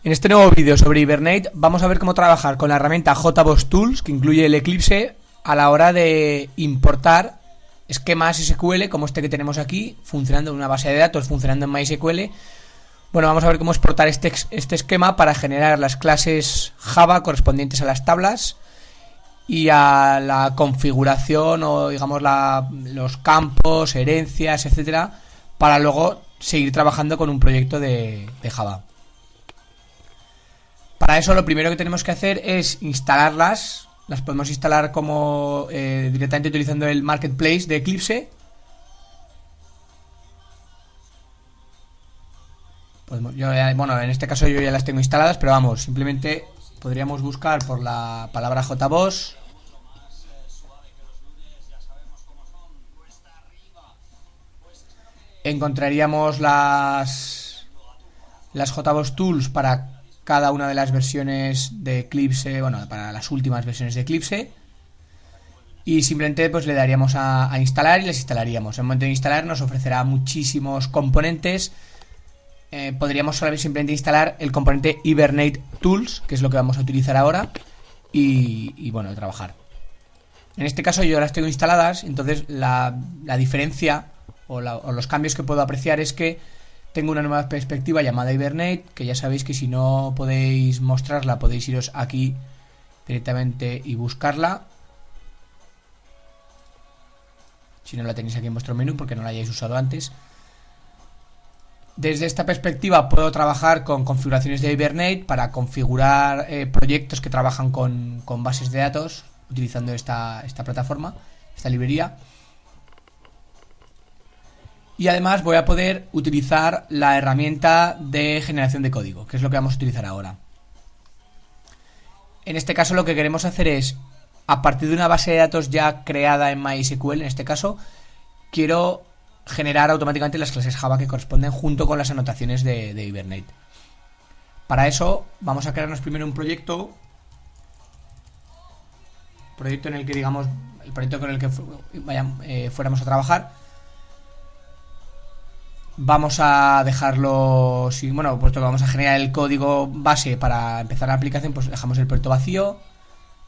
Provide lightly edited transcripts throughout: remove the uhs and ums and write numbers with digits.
En este nuevo vídeo sobre Hibernate vamos a ver cómo trabajar con la herramienta JBoss Tools, que incluye el Eclipse, a la hora de importar esquemas SQL como este que tenemos aquí, funcionando en una base de datos, funcionando en MySQL. Bueno, vamos a ver cómo exportar este esquema para generar las clases Java correspondientes a las tablas y a la configuración o digamos los campos, herencias, etcétera, para luego seguir trabajando con un proyecto de Java. Para eso lo primero que tenemos que hacer es instalarlas. Las podemos instalar como directamente utilizando el Marketplace de Eclipse. Bueno, en este caso yo ya las tengo instaladas, pero vamos, simplemente podríamos buscar por la palabra JBoss. Encontraríamos las JBoss Tools para cada una de las versiones de Eclipse, bueno, para las últimas versiones de Eclipse. Y simplemente pues le daríamos a instalar y les instalaríamos. En el momento de instalar nos ofrecerá muchísimos componentes. Podríamos simplemente instalar el componente Hibernate Tools, que es lo que vamos a utilizar ahora, y bueno, trabajar. En este caso yo las tengo instaladas, entonces la diferencia o los cambios que puedo apreciar es que tengo una nueva perspectiva llamada Hibernate, que ya sabéis que si no podéis mostrarla, podéis iros aquí directamente y buscarla. Si no la tenéis aquí en vuestro menú, porque no la hayáis usado antes. Desde esta perspectiva puedo trabajar con configuraciones de Hibernate para configurar proyectos que trabajan con bases de datos, utilizando esta plataforma, esta librería. Y además voy a poder utilizar la herramienta de generación de código, que es lo que vamos a utilizar ahora. En este caso lo que queremos hacer es, a partir de una base de datos ya creada en MySQL, en este caso, quiero generar automáticamente las clases Java que corresponden junto con las anotaciones de Hibernate. Para eso vamos a crearnos primero un proyecto en el que, digamos, el proyecto con el que fuéramos a trabajar. Vamos a dejarlo, bueno, puesto que vamos a generar el código base para empezar la aplicación, pues dejamos el proyecto vacío.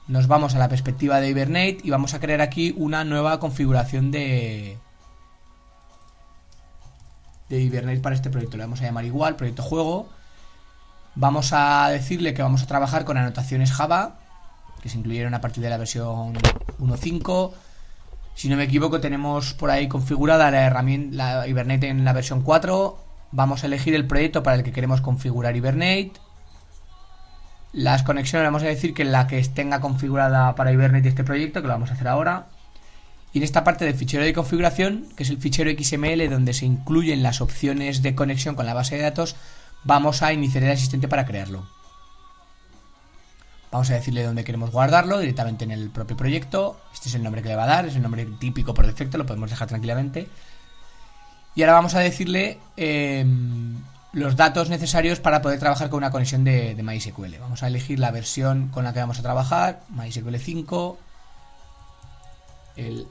Nos vamos a la perspectiva de Hibernate y vamos a crear aquí una nueva configuración de Hibernate para este proyecto. Le vamos a llamar igual, proyecto juego. Vamos a decirle que vamos a trabajar con anotaciones Java, que se incluyeron a partir de la versión 1.5. Si no me equivoco, tenemos por ahí configurada la herramienta, la Hibernate en la versión 4. Vamos a elegir el proyecto para el que queremos configurar Hibernate. Las conexiones, vamos a decir que la que tenga configurada para Hibernate este proyecto, que lo vamos a hacer ahora. Y en esta parte del fichero de configuración, que es el fichero XML donde se incluyen las opciones de conexión con la base de datos, vamos a iniciar el asistente para crearlo. Vamos a decirle dónde queremos guardarlo, directamente en el propio proyecto. Este es el nombre que le va a dar, es el nombre típico por defecto, lo podemos dejar tranquilamente. Y ahora vamos a decirle los datos necesarios para poder trabajar con una conexión de MySQL. Vamos a elegir la versión con la que vamos a trabajar, MySQL 5, el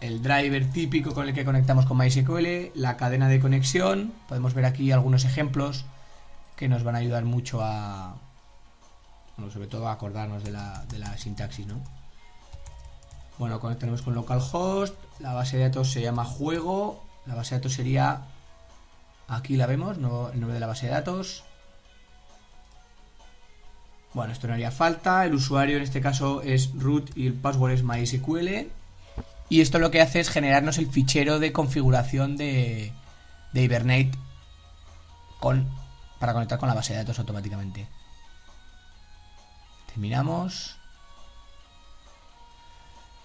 driver típico con el que conectamos con MySQL, la cadena de conexión. Podemos ver aquí algunos ejemplos que nos van a ayudar mucho a... Bueno, sobre todo a acordarnos de la sintaxis, ¿no? Bueno, conectaremos con localhost. La base de datos se llama juego. La base de datos sería... Aquí la vemos, no, el nombre de la base de datos. Bueno, esto no haría falta. El usuario en este caso es root y el password es MySQL. Y esto lo que hace es generarnos el fichero de configuración de Hibernate para conectar con la base de datos automáticamente. Terminamos.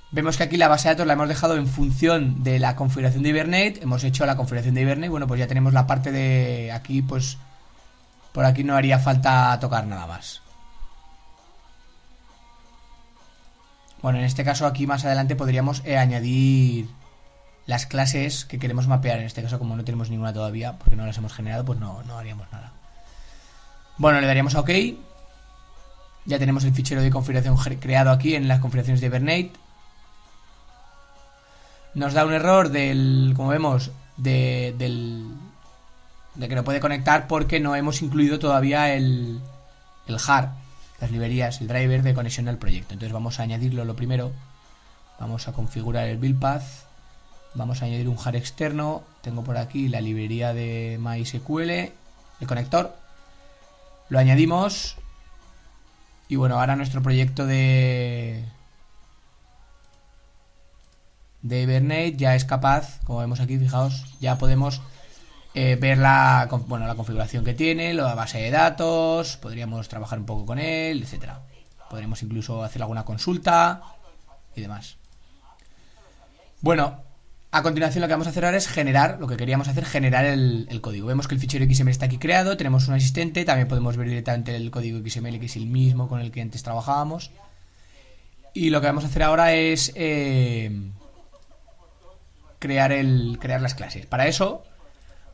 Vemos que aquí la base de datos la hemos dejado en función de la configuración de Hibernate. Hemos hecho la configuración de Hibernate. Bueno, pues ya tenemos la parte de aquí, pues por aquí no haría falta tocar nada más. Bueno, en este caso aquí más adelante podríamos añadir las clases que queremos mapear. En este caso, como no tenemos ninguna todavía, porque no las hemos generado, pues no haríamos nada. Bueno, le daríamos a OK. Ya tenemos el fichero de configuración creado aquí en las configuraciones de Hibernate. Nos da un error como vemos, del de que no puede conectar porque no hemos incluido todavía el jar, las librerías, el driver de conexión al proyecto. Entonces vamos a añadirlo lo primero. Vamos a configurar el build path. Vamos a añadir un jar externo. Tengo por aquí la librería de MySQL, el conector. Lo añadimos. Y bueno, ahora nuestro proyecto de Hibernate ya es capaz, como vemos aquí, fijaos, ya podemos ver la configuración que tiene, la base de datos, podríamos trabajar un poco con él, etcétera. Podríamos incluso hacer alguna consulta y demás. Bueno, a continuación lo que vamos a hacer ahora es generar, lo que queríamos hacer, generar el código. Vemos que el fichero XML está aquí creado, tenemos un asistente, también podemos ver directamente el código XML, que es el mismo con el que antes trabajábamos. Y lo que vamos a hacer ahora es crear las clases. Para eso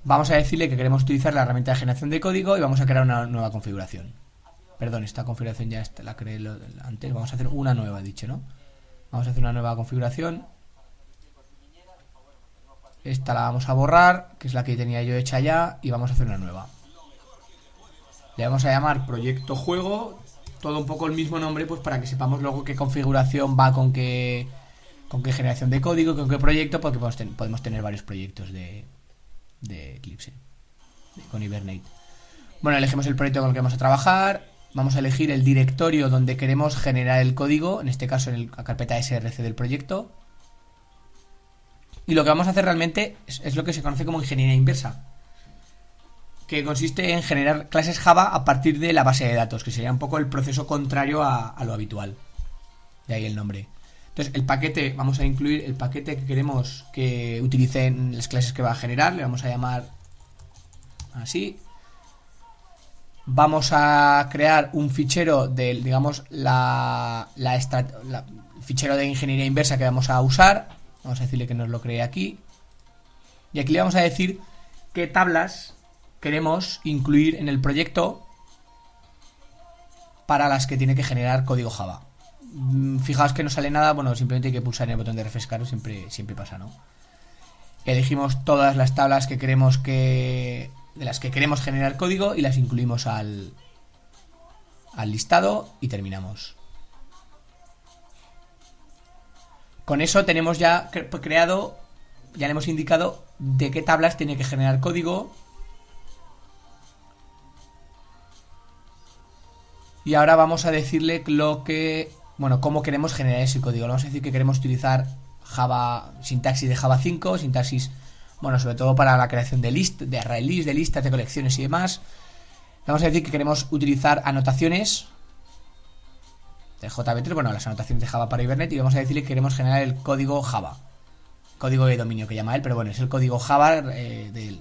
vamos a decirle que queremos utilizar la herramienta de generación de código y vamos a crear una nueva configuración. Perdón, esta configuración ya la creé antes. Vamos a hacer una nueva, dicho, ¿no? Vamos a hacer una nueva configuración. Esta la vamos a borrar, que es la que tenía yo hecha ya, y vamos a hacer una nueva. Le vamos a llamar proyecto juego, todo un poco el mismo nombre, pues para que sepamos luego qué configuración va con qué generación de código, con qué proyecto, porque podemos tener varios proyectos de Eclipse con Hibernate. Bueno, elegimos el proyecto con el que vamos a trabajar. Vamos a elegir el directorio donde queremos generar el código, en este caso en la carpeta src del proyecto. Y lo que vamos a hacer realmente es lo que se conoce como ingeniería inversa, que consiste en generar clases Java a partir de la base de datos, que sería un poco el proceso contrario a lo habitual. De ahí el nombre. Entonces el paquete, vamos a incluir el paquete que queremos que utilice en las clases que va a generar. Le vamos a llamar así. Vamos a crear un fichero del, digamos, fichero de ingeniería inversa que vamos a usar. Vamos a decirle que nos lo cree aquí. Y aquí le vamos a decir qué tablas queremos incluir en el proyecto para las que tiene que generar código Java. Fijaos que no sale nada, bueno, simplemente hay que pulsar en el botón de refrescar, siempre pasa, ¿no? Elegimos todas las tablas que queremos de las que queremos generar código y las incluimos al listado y terminamos. Con eso tenemos ya creado, ya le hemos indicado de qué tablas tiene que generar código. Y ahora vamos a decirle cómo queremos generar ese código. Le vamos a decir que queremos utilizar Java, sintaxis de Java 5, sintaxis, sobre todo para la creación de array list, de listas, de colecciones y demás. Le vamos a decir que queremos utilizar anotaciones de JB3, las anotaciones de Java para Hibernate, y vamos a decirle que queremos generar el código Java, código de dominio que llama él, pero es el código Java de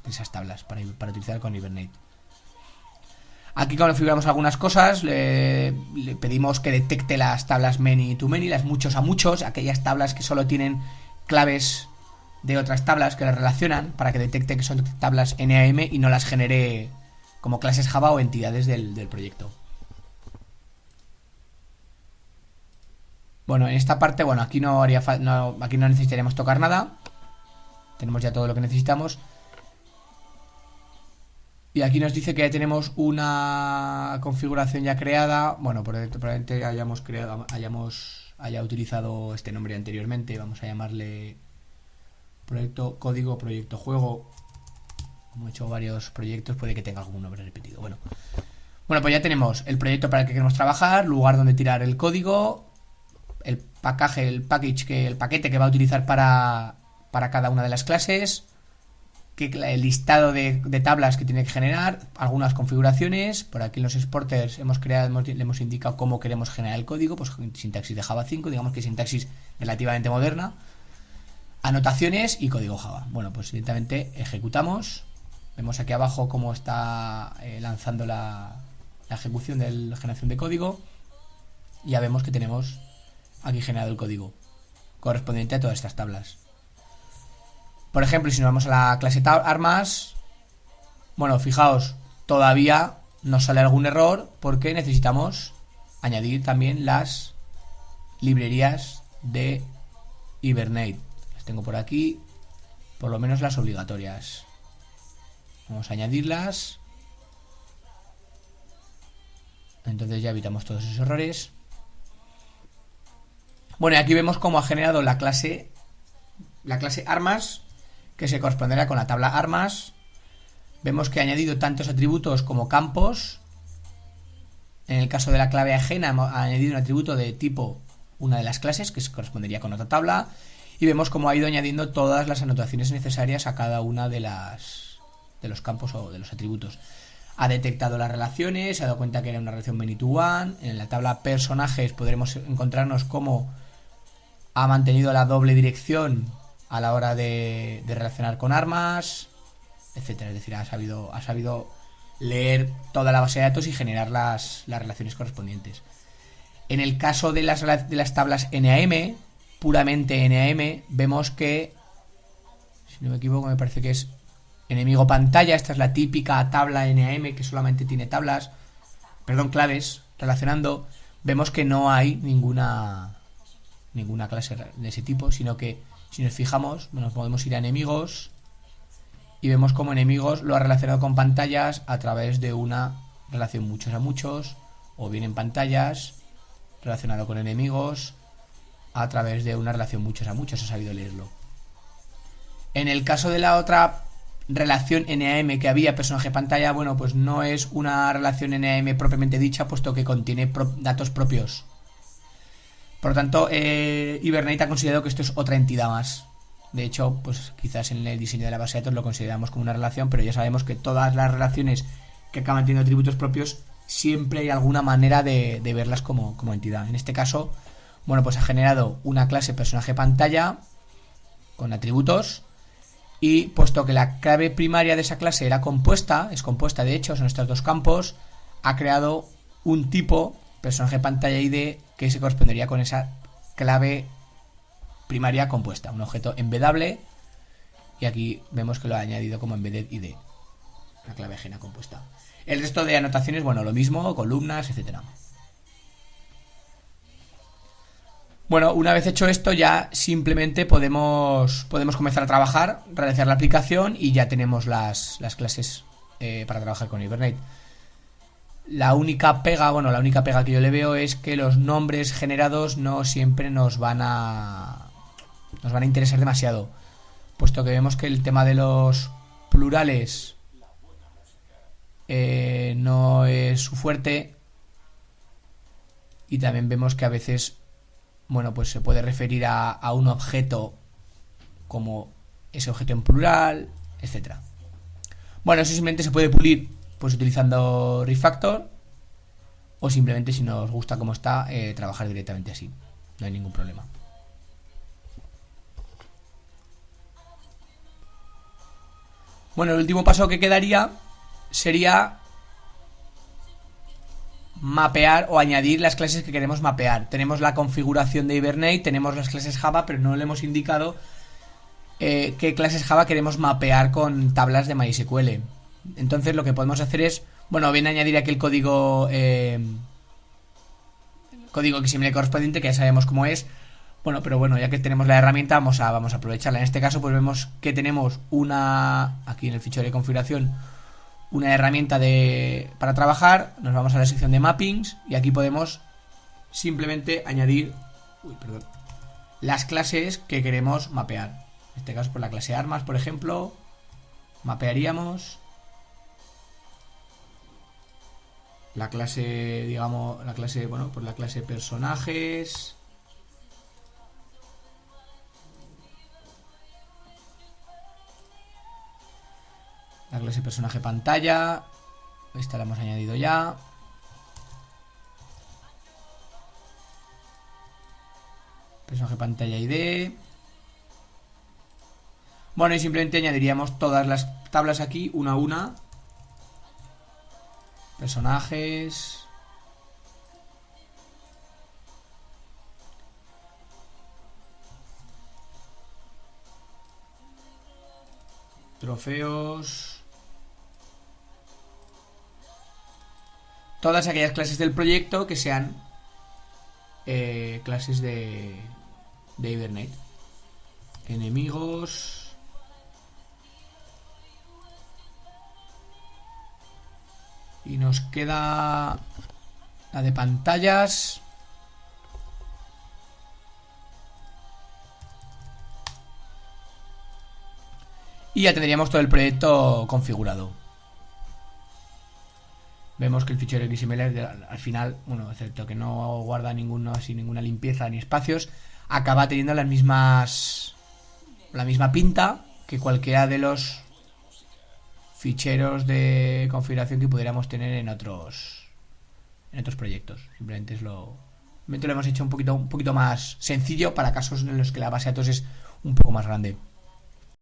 esas tablas para utilizar con Hibernate. Aquí configuramos algunas cosas, le pedimos que detecte las tablas many to many, las muchos a muchos, aquellas tablas que solo tienen claves de otras tablas que las relacionan, para que detecte que son tablas NAM y no las genere como clases Java o entidades del proyecto. Bueno, en esta parte, aquí aquí no necesitaríamos tocar nada. Tenemos ya todo lo que necesitamos. Y aquí nos dice que ya tenemos una configuración ya creada. Probablemente haya utilizado este nombre anteriormente. Vamos a llamarle proyecto código, proyecto juego. Como he hecho varios proyectos, puede que tenga algún nombre repetido. Bueno, pues ya tenemos el proyecto para el que queremos trabajar, lugar donde tirar el código, el paquete que va a utilizar para cada una de las clases, el listado de tablas que tiene que generar, algunas configuraciones. Por aquí en los exporters le hemos indicado cómo queremos generar el código, pues sintaxis de Java 5, digamos que sintaxis relativamente moderna, anotaciones y código Java. Pues directamente ejecutamos. Vemos aquí abajo cómo está lanzando la ejecución de la generación de código. Y ya vemos que tenemos aquí generado el código correspondiente a todas estas tablas. Por ejemplo, si nos vamos a la clase armas, fijaos, todavía nos sale algún error porque necesitamos añadir también las librerías de Hibernate. Las tengo por aquí, por lo menos las obligatorias. Vamos a añadirlas. Entonces ya evitamos todos esos errores. Bueno, y aquí vemos cómo ha generado la clase armas, que se corresponderá con la tabla armas. Vemos que ha añadido tantos atributos como campos. En el caso de la clave ajena ha añadido un atributo de tipo una de las clases, que se correspondería con otra tabla. Y vemos cómo ha ido añadiendo todas las anotaciones necesarias a cada una de los campos o de los atributos. Ha detectado las relaciones, se ha dado cuenta que era una relación many to one. En la tabla personajes podremos encontrarnos cómo ha mantenido la doble dirección a la hora de relacionar con armas, etcétera. Es decir, ha sabido leer toda la base de datos y generar las relaciones correspondientes. En el caso de las tablas NAM, puramente NAM, vemos que, si no me equivoco, me parece que es enemigo pantalla. Esta es la típica tabla NAM que solamente tiene claves relacionando. Vemos que no hay ninguna clase de ese tipo, sino que si nos fijamos, nos podemos ir a enemigos y vemos como enemigos lo ha relacionado con pantallas a través de una relación muchos a muchos, o bien en pantallas relacionado con enemigos a través de una relación muchos a muchos. Ha sabido leerlo. En el caso de la otra relación NAM que había, personaje pantalla, bueno, pues no es una relación NAM propiamente dicha, puesto que contiene datos propios. Por lo tanto, Hibernate ha considerado que esto es otra entidad más. De hecho, pues quizás en el diseño de la base de datos lo consideramos como una relación, pero ya sabemos que todas las relaciones que acaban teniendo atributos propios, siempre hay alguna manera de verlas como entidad. En este caso, bueno, pues ha generado una clase personaje pantalla con atributos, y puesto que la clave primaria de esa clase es compuesta de hecho, son estos dos campos, ha creado un tipo personaje pantalla ID que se correspondería con esa clave primaria compuesta, un objeto embedable, y aquí vemos que lo ha añadido como embedded ID, una clave ajena compuesta. El resto de anotaciones, bueno, lo mismo, columnas, etcétera. Bueno, una vez hecho esto, ya simplemente podemos comenzar a trabajar, realizar la aplicación, y ya tenemos las clases para trabajar con Hibernate. La única pega que yo le veo es que los nombres generados no siempre nos van a interesar demasiado, puesto que vemos que el tema de los plurales no es su fuerte, y también vemos que a veces, bueno, pues se puede referir a un objeto como ese objeto en plural, etcétera. Bueno, eso simplemente se puede pulir pues utilizando Refactor, o simplemente, si nos gusta cómo está, trabajar directamente así. No hay ningún problema. Bueno, el último paso que quedaría sería mapear o añadir las clases que queremos mapear. Tenemos la configuración de Hibernate, tenemos las clases Java, pero no le hemos indicado qué clases Java queremos mapear con tablas de MySQL. Entonces lo que podemos hacer es, bueno, bien añadir aquí el código XML correspondiente, que ya sabemos cómo es. Bueno, pero bueno, ya que tenemos la herramienta, vamos a aprovecharla. En este caso, pues vemos que tenemos aquí en el fichero de configuración, una herramienta para trabajar. Nos vamos a la sección de mappings y aquí podemos simplemente añadir las clases que queremos mapear. En este caso, por la clase armas, por ejemplo, mapearíamos la clase, digamos, la clase personajes, la clase personaje pantalla. Esta la hemos añadido ya. Personaje pantalla ID. Bueno, y simplemente añadiríamos todas las tablas aquí, una a una. Personajes. Trofeos. Todas aquellas clases del proyecto que sean clases de Hibernate. Enemigos. Y nos queda la de pantallas. Y ya tendríamos todo el proyecto configurado. Vemos que el fichero XML al final, bueno, excepto que no guarda ninguna limpieza ni espacios, acaba teniendo la misma pinta que cualquiera de los ficheros de configuración que pudiéramos tener en otros proyectos. Simplemente lo hemos hecho un poquito más sencillo para casos en los que la base de datos es un poco más grande.